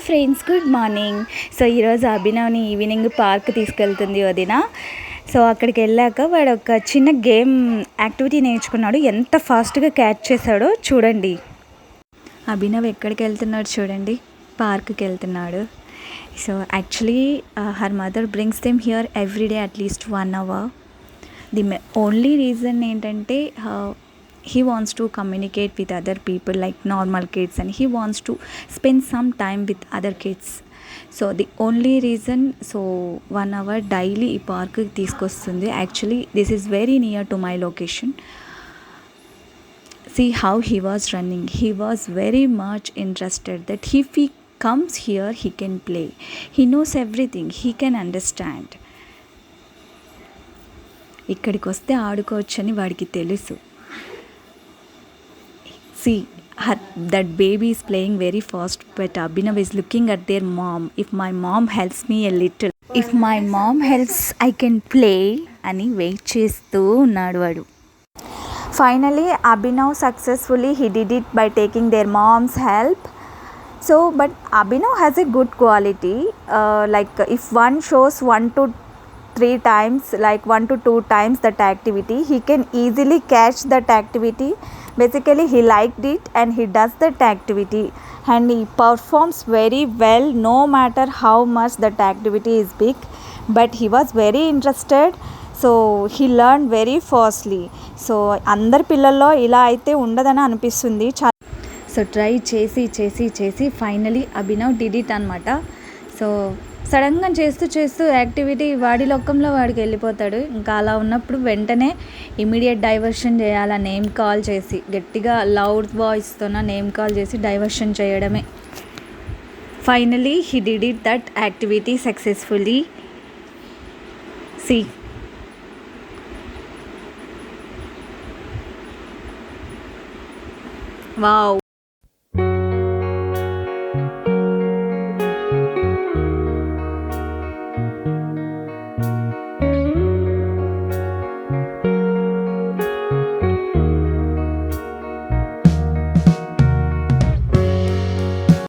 Friends, good morning. So ఈరోజు అభినవ్ని evening park తీసుకెళ్తుంది వదిన. సో అక్కడికి వెళ్ళాక వాడు ఒక చిన్న గేమ్ యాక్టివిటీ నేర్చుకున్నాడు. ఎంత ఫాస్ట్గా క్యాచ్ చేశాడో చూడండి. అభినవ్ ఎక్కడికి వెళ్తున్నాడు చూడండి, పార్క్కి వెళ్తున్నాడు. So actually her mother brings them here every day at least 1 hour. The only reason ఏంటంటే he wants to communicate with other people like normal kids, and he wants to spend some time with other kids. So the only reason, so 1 hour daily ఈ park తీసుకొస్తుంది. Actually this is very near to my location. See how he was running. He was very much interested that if he comes here he can play. He knows everything, he can understand. ఇక్కడికి వస్తే ఆడుకోవచ్చని వాడికి తెలుసు. See, that baby is playing very fast, but Abhinav is looking at their mom. If my mom helps me a little, if my mom helps, I can play అని wait చేస్తూ ఉన్నాడు వాడు. Finally, Abhinav successfully he did it by taking their mom's help. So, but Abhinav has a good quality. Like if one shows 1 to 3 times, like 1 to 2 times that activity, he can easily catch that activity. Basically he liked it and he does that activity and he performs very well no matter how much that activity is big, but he was very interested, so he learned very fastly. So అందరి పిల్లల్లో ఇలా అయితే ఉండదని అనిపిస్తుంది. So try చేసి చేసి చేసి finally Abhinav did it అనమాట. సో సడన్గా చేస్తూ చేస్తూ యాక్టివిటీ వాడి లోకంలో వాడికి వెళ్ళిపోతాడు. ఇంకా అలా ఉన్నప్పుడు వెంటనే ఇమీడియట్ డైవర్షన్ చేయాలి, నేమ్ కాల్ చేసి గట్టిగా లౌడ్ వాయిస్తోన నేమ్ కాల్ చేసి డైవర్షన్ చేయడమే. Finally he did it that activity successfully. See wow.